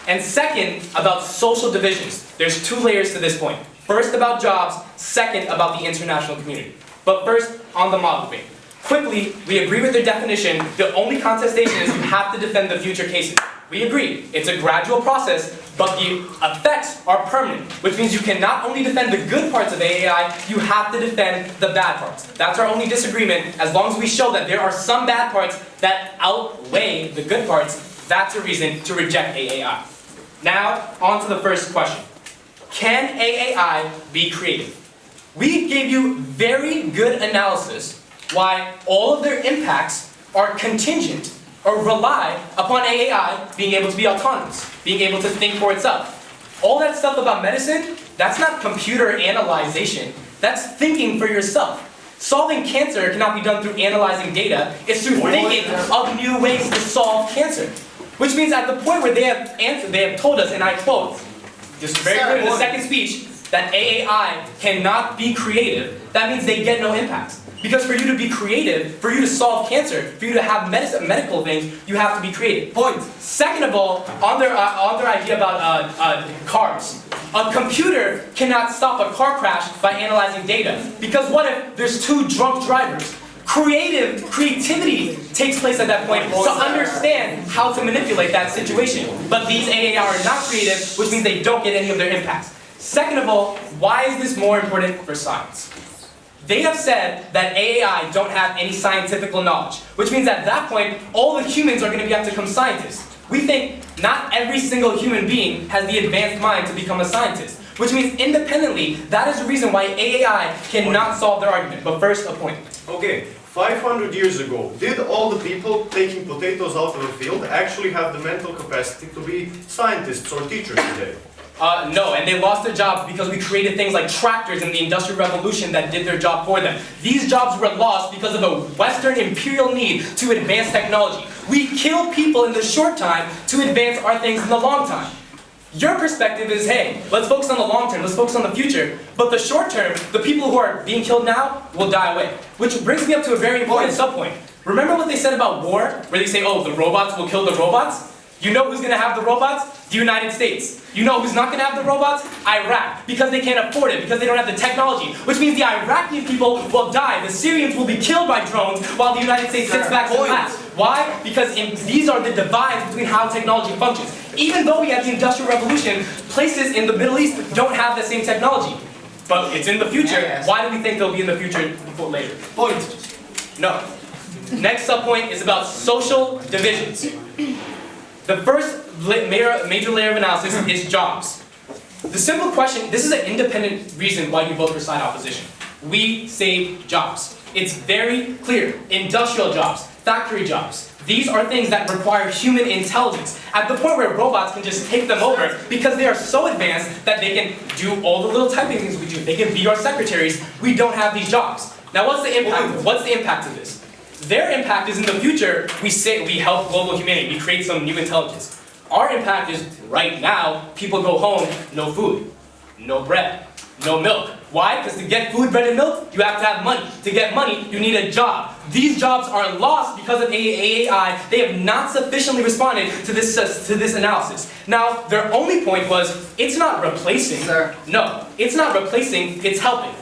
And second, about social divisions. There's two layers to this point. First about jobs, second about the international community. But first, on the model debate. Quickly, we agree with their definition. The only contestation is you have to defend the future cases. We agree, it's a gradual process, but the effects are permanent, which means you can not only defend the good parts of AAI, you have to defend the bad parts. That's our only disagreement. As long as we show that there are some bad parts that outweigh the good parts, that's a reason to reject AAI. Now, on to the first question. Can AAI be creative? We gave you very good analysis why all of their impacts are contingent or rely upon AAI being able to be autonomous, being able to think for itself. All that stuff about medicine, that's not computer analyzation, that's thinking for yourself. Solving cancer cannot be done through analyzing data, it's through thinking of new ways to solve cancer. Which means at the point where they have told us, and I quote, just very clear in the second speech, that AAI cannot be creative, that means they get no impact. Because for you to be creative, for you to solve cancer, for you to have medical things, you have to be creative. Point. Second of all, on their idea about cars, a computer cannot stop a car crash by analyzing data. Because what if there's two drunk drivers? Creativity takes place at that point to understand how to manipulate that situation. But these AAI are not creative, which means they don't get any of their impacts. Second of all, why is this more important for science? They have said that AAI don't have any scientific knowledge, which means at that point, all the humans are going to have to become scientists. We think not every single human being has the advanced mind to become a scientist, which means independently, that is the reason why AAI cannot solve their argument. But first, a point. Okay, 500 years ago, did all the people taking potatoes out of a field actually have the mental capacity to be scientists or teachers today? No, and they lost their jobs because we created things like tractors in the Industrial Revolution that did their job for them. These jobs were lost because of a Western imperial need to advance technology. We kill people in the short time to advance our things in the long time. Your perspective is, hey, let's focus on the long term, let's focus on the future, but the short term, the people who are being killed now will die away. Which brings me up to a very important subpoint. Remember what they said about war, where they say, oh, the robots will kill the robots? You know who's gonna have the robots? The United States. You know who's not gonna have the robots? Iraq. Because they can't afford it, because they don't have the technology. Which means the Iraqi people will die, the Syrians will be killed by drones, while the United States sits back and laughs. Why? Because these are the divides between how technology functions. Even though we had the Industrial Revolution, places in the Middle East don't have the same technology. But it's in the future. Yes. Why do we think they'll be in the future before later? Point. No. Next subpoint is about social divisions. The first major layer of analysis is jobs. The simple question, this is an independent reason why you vote for side opposition. We save jobs. It's very clear. Industrial jobs, factory jobs. These are things that require human intelligence, at the point where robots can just take them over because they are so advanced that they can do all the little typing things we do. They can be our secretaries. We don't have these jobs. Now what's the impact? What's the impact of this? Their impact is in the future, we help global humanity, we create some new intelligence. Our impact is right now, people go home, no food, no bread, no milk. Why? Because to get food, bread, and milk, you have to have money. To get money, you need a job. These jobs are lost because of AI. They have not sufficiently responded to this analysis. Now, their only point was, it's not replacing. Sir. No, it's not replacing, it's helping.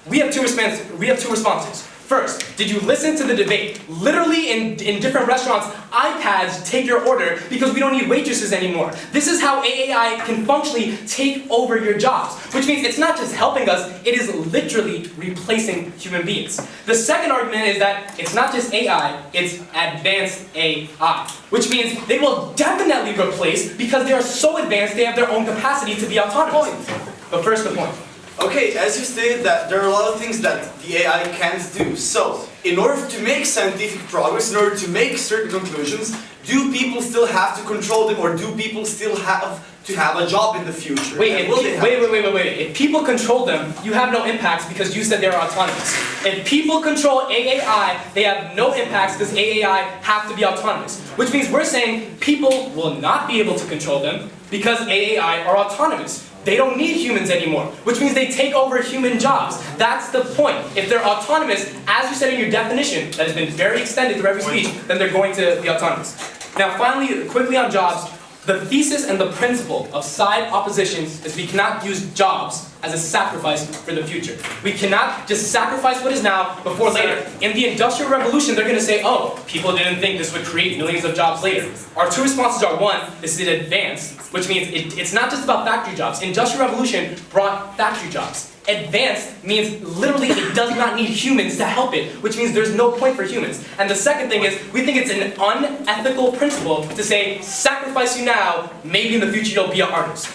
We have two responses. First, did you listen to the debate? Literally in different restaurants, iPads take your order because we don't need waitresses anymore. This is how AI can functionally take over your jobs, which means it's not just helping us, it is literally replacing human beings. The second argument is that it's not just AI, it's advanced AI, which means they will definitely replace because they are so advanced they have their own capacity to be autonomous. But first, the point. Okay, as you stated that there are a lot of things that the AI can't do. So, in order to make scientific progress, in order to make certain conclusions, do people still have to control them, or do people still have to have a job in the future? Wait, And will they have- wait. If people control them, you have no impacts because you said they're autonomous. If people control AAI, they have no impacts because AAI have to be autonomous. Which means we're saying people will not be able to control them because AAI are autonomous. They don't need humans anymore, which means they take over human jobs. That's the point. If they're autonomous, as you said in your definition, that has been very extended through every speech, then they're going to be autonomous. Now finally, quickly on jobs, the thesis and the principle of side opposition is we cannot use jobs as a sacrifice for the future. We cannot just sacrifice what is now before later. In the Industrial Revolution, they're going to say, oh, people didn't think this would create millions of jobs later. Our two responses are, one, this is advanced, which means it's not just about factory jobs. Industrial Revolution brought factory jobs. Advanced means literally it does not need humans to help it, which means there's no point for humans. And the second thing is, we think it's an unethical principle to say, sacrifice you now, maybe in the future you'll be an artist.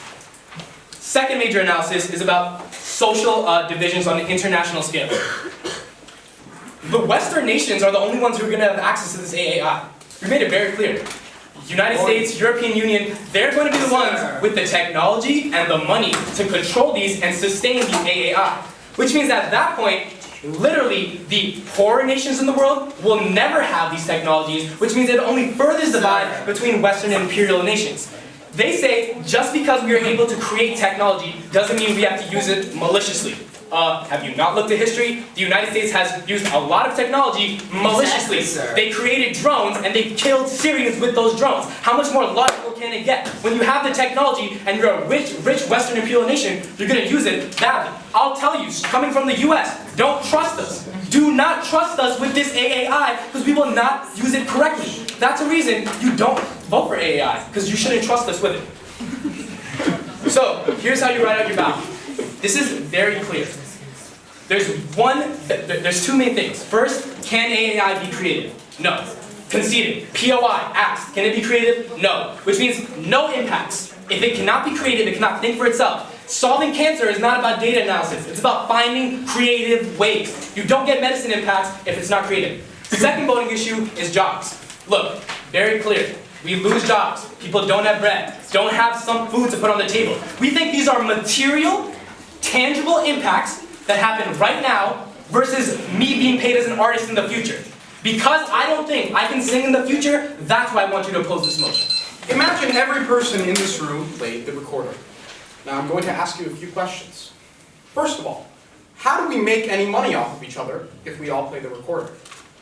Second major analysis is about social divisions on an international scale. The Western nations are the only ones who are going to have access to this AAI. We made it very clear. United States, European Union, they're going to be the ones with the technology and the money to control these and sustain the AAI. Which means at that point, literally, the poorer nations in the world will never have these technologies, which means it only furthers the divide between Western and imperial nations. They say, just because we are able to create technology doesn't mean we have to use it maliciously. Have you not looked at history? The United States has used a lot of technology maliciously. Exactly, they created drones and they killed Syrians with those drones. How much more logical can it get? When you have the technology and you're a rich Western imperial nation, you're going to use it badly. I'll tell you, coming from the US, don't trust us. Do not trust us with this AAI because we will not use it correctly. That's a reason you don't vote for AAI, because you shouldn't trust us with it. So, here's how you write out your ballot. This is very clear. There's two main things. First, can AAI be created? No. Conceded. POI, asked, can it be created? No. Which means no impacts. If it cannot be created, it cannot think for itself. Solving cancer is not about data analysis. It's about finding creative ways. You don't get medicine impacts if it's not creative. Second voting issue is jobs. Look, very clear. We lose jobs. People don't have bread. Don't have some food to put on the table. We think these are material, tangible impacts that happen right now versus me being paid as an artist in the future. Because I don't think I can sing in the future, that's why I want you to oppose this motion. Imagine every person in this room played the recorder. Now I'm going to ask you a few questions. First of all, how do we make any money off of each other if we all play the recorder?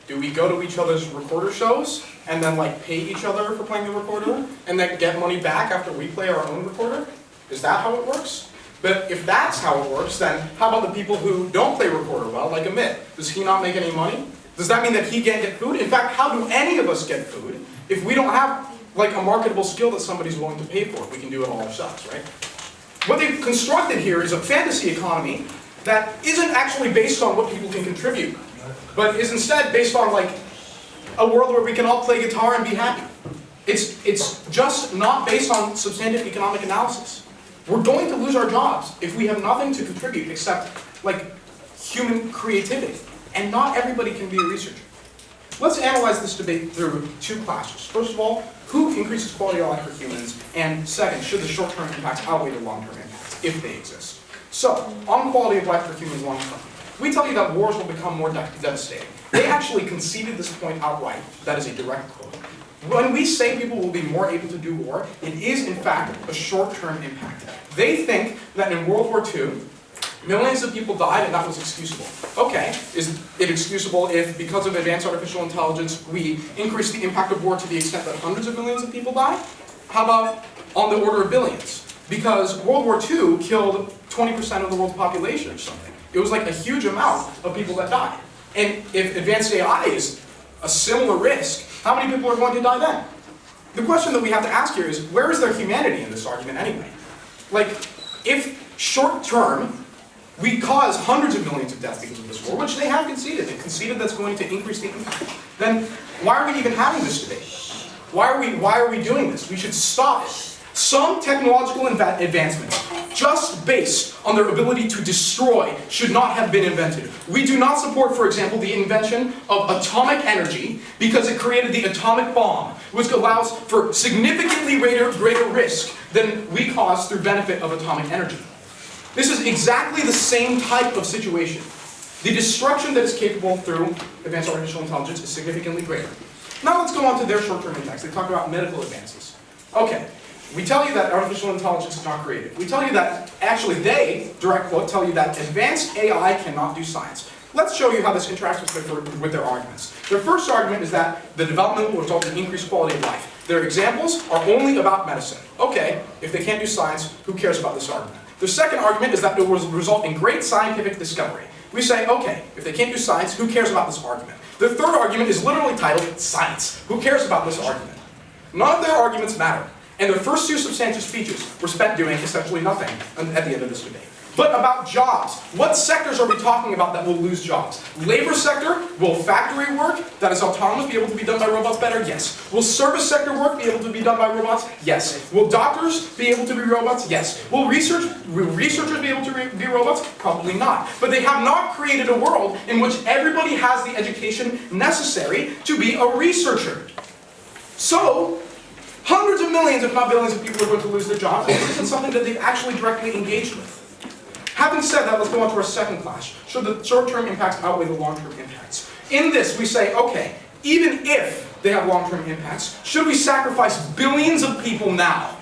Do we go to each other's recorder shows and then like pay each other for playing the recorder and then get money back after we play our own recorder? Is that how it works? But if that's how it works, then how about the people who don't play recorder well, like Amit? Does he not make any money? Does that mean that he can't get food? In fact, how do any of us get food if we don't have like a marketable skill that somebody's willing to pay for? We can do it all ourselves, right? What they've constructed here is a fantasy economy that isn't actually based on what people can contribute, but is instead based on like a world where we can all play guitar and be happy. It's just not based on substantive economic analysis. We're going to lose our jobs if we have nothing to contribute except like human creativity. And not everybody can be a researcher. Let's analyze this debate through two classes. First of all, who increases quality of life for humans? And second, should the short-term impacts outweigh the long-term impacts, if they exist? So, on quality of life for humans long-term, we tell you that wars will become more devastating. They actually conceded this point outright. That is a direct quote. When we say people will be more able to do war, it is in fact a short-term impact. They think that in World War II, millions of people died and that was excusable. Okay, is it excusable if because of advanced artificial intelligence we increase the impact of war to the extent that hundreds of millions of people die? How about on the order of billions? Because World War II killed 20% of the world's population or something. It was like a huge amount of people that died. And if advanced AI is a similar risk, how many people are going to die then? The question that we have to ask here is, where is there humanity in this argument anyway? Like, if short term, we cause hundreds of millions of deaths because of this war, which they have conceded. They conceded that's going to increase the impact. Then why are we even having this debate? Why are we doing this? We should stop it. Some technological advancements, just based on their ability to destroy, should not have been invented. We do not support, for example, the invention of atomic energy because it created the atomic bomb, which allows for significantly greater risk than we cause through benefit of atomic energy. This is exactly the same type of situation. The destruction that is capable through advanced artificial intelligence is significantly greater. Now let's go on to their short-term impacts. They talk about medical advances. Okay, we tell you that artificial intelligence is not creative. We tell you that, actually they, direct quote, tell you that advanced AI cannot do science. Let's show you how this interacts with their arguments. Their first argument is that the development will result in increased quality of life. Their examples are only about medicine. Okay, if they can't do science, who cares about this argument? Their second argument is that it will result in great scientific discovery. We say, okay, if they can't do science, who cares about this argument? Their third argument is literally titled Science. Who cares about this argument? None of their arguments matter. And their first two substantive speeches were spent doing essentially nothing at the end of this debate. But about jobs, what sectors are we talking about that will lose jobs? Labor sector, will factory work that is autonomous be able to be done by robots better? Yes. Will service sector work be able to be done by robots? Yes. Will doctors be able to be robots? Yes. Will researchers be able to be robots? Probably not. But they have not created a world in which everybody has the education necessary to be a researcher. So, hundreds of millions, if not billions of people are going to lose their jobs, and this isn't something that they've actually directly engaged with. Having said that, let's go on to our second class. Should the short-term impacts outweigh the long-term impacts? In this, we say, okay, even if they have long-term impacts, should we sacrifice billions of people now,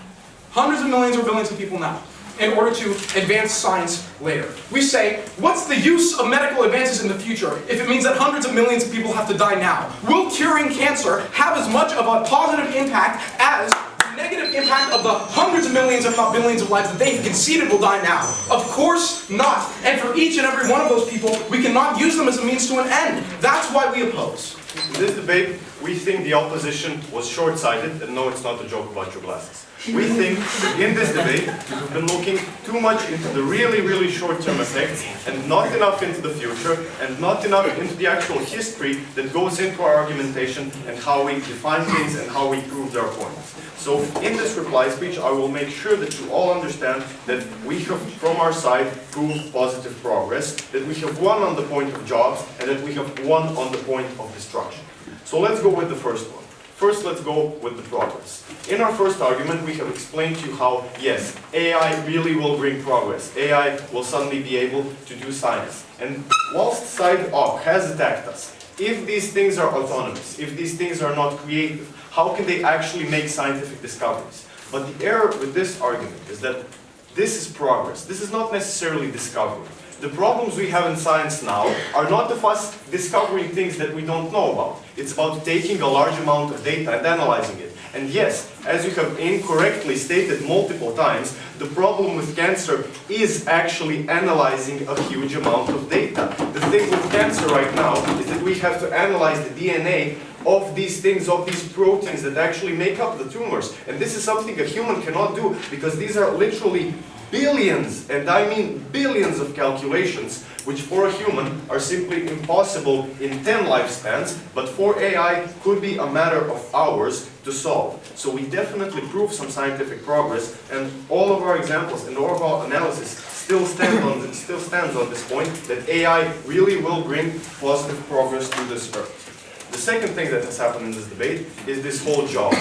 hundreds of millions or billions of people now, in order to advance science later? We say, what's the use of medical advances in the future if it means that hundreds of millions of people have to die now? Will curing cancer have as much of a positive impact as the negative impact of the hundreds of millions, if not billions of lives that they've conceded will die now? Of course not. And for each and every one of those people, we cannot use them as a means to an end. That's why we oppose. In this debate, we think the opposition was short-sighted, and no, it's not a joke about your glasses. We think in this debate, we've been looking too much into the really, really short-term effects and not enough into the future and not enough into the actual history that goes into our argumentation and how we define things and how we prove our points. So in this reply speech, I will make sure that you all understand that we have, from our side, proved positive progress, that we have won on the point of jobs, and that we have won on the point of destruction. So let's go with the first one. First, let's go with the progress. In our first argument, we have explained to you how, yes, AI really will bring progress. AI will suddenly be able to do science. And whilst side op has attacked us, if these things are autonomous, if these things are not creative, how can they actually make scientific discoveries? But the error with this argument is that this is progress. This is not necessarily discovery. The problems we have in science now are not of us discovering things that we don't know about. It's about taking a large amount of data and analyzing it. And yes, as you have incorrectly stated multiple times, the problem with cancer is actually analyzing a huge amount of data. The thing with cancer right now is that we have to analyze the DNA of these things, of these proteins that actually make up the tumors. And this is something a human cannot do, because these are literally billions, and I mean billions of calculations, which for a human are simply impossible in 10 lifespans, but for AI could be a matter of hours to solve. So we definitely prove some scientific progress, and all of our examples and all of our analysis still stands on this point that AI really will bring positive progress to this earth. The second thing that has happened in this debate is this whole job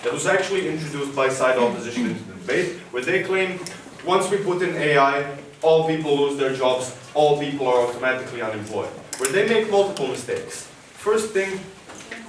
that was actually introduced by side opposition into the debate, where they claim once we put in AI, all people lose their jobs, all people are automatically unemployed. Where they make multiple mistakes. First thing,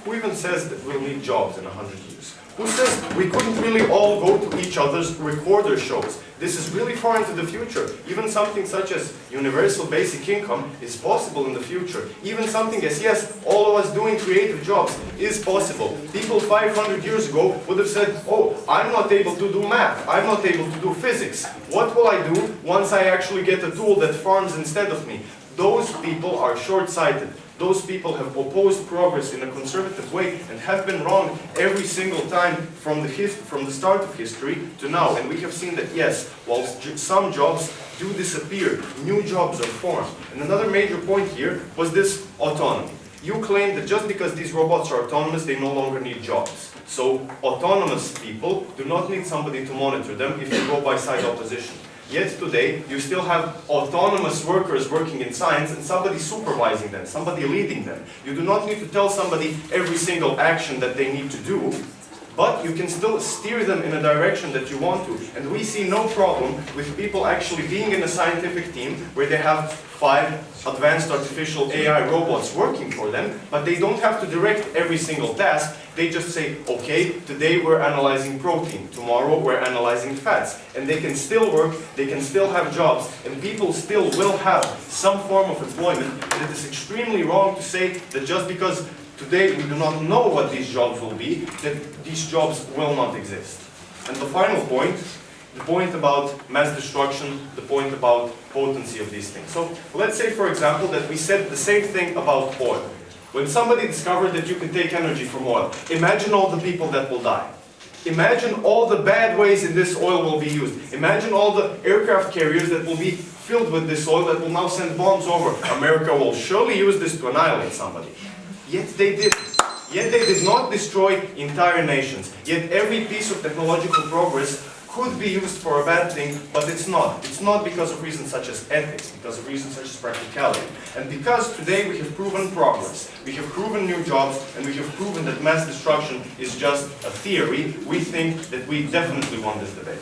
who even says that we'll need jobs in 100 years? Who says we couldn't really all go to each other's recorder shows? This is really far into the future. Even something such as universal basic income is possible in the future. Even something as, yes, all of us doing creative jobs is possible. People 500 years ago would have said, oh, I'm not able to do math, I'm not able to do physics. What will I do once I actually get a tool that farms instead of me? Those people are short-sighted. Those people have opposed progress in a conservative way and have been wrong every single time from the start of history to now. And we have seen that, yes, while some jobs do disappear, new jobs are formed. And another major point here was this autonomy. You claim that just because these robots are autonomous, they no longer need jobs. So autonomous people do not need somebody to monitor them if you go by side opposition. Yet today, you still have autonomous workers working in science and somebody supervising them, somebody leading them. You do not need to tell somebody every single action that they need to do, but you can still steer them in a direction that you want to. And we see no problem with people actually being in a scientific team where they have 5 advanced artificial AI robots working for them, but they don't have to direct every single task. They just say, okay, today we're analyzing protein, tomorrow we're analyzing fats. And they can still work, they can still have jobs, and people still will have some form of employment. And it is extremely wrong to say that just because today we do not know what these jobs will be, that these jobs will not exist. And the final point, the point about mass destruction, the point about potency of these things. So let's say, for example, that we said the same thing about oil. When somebody discovered that you can take energy from oil, imagine all the people that will die. Imagine all the bad ways in this oil will be used. Imagine all the aircraft carriers that will be filled with this oil that will now send bombs over. America will surely use this to annihilate somebody. Yet they did. Yet they did not destroy entire nations. Yet every piece of technological progress could be used for a bad thing, but it's not. It's not because of reasons such as ethics, because of reasons such as practicality. And because today we have proven progress, we have proven new jobs, and we have proven that mass destruction is just a theory, we think that we definitely won this debate.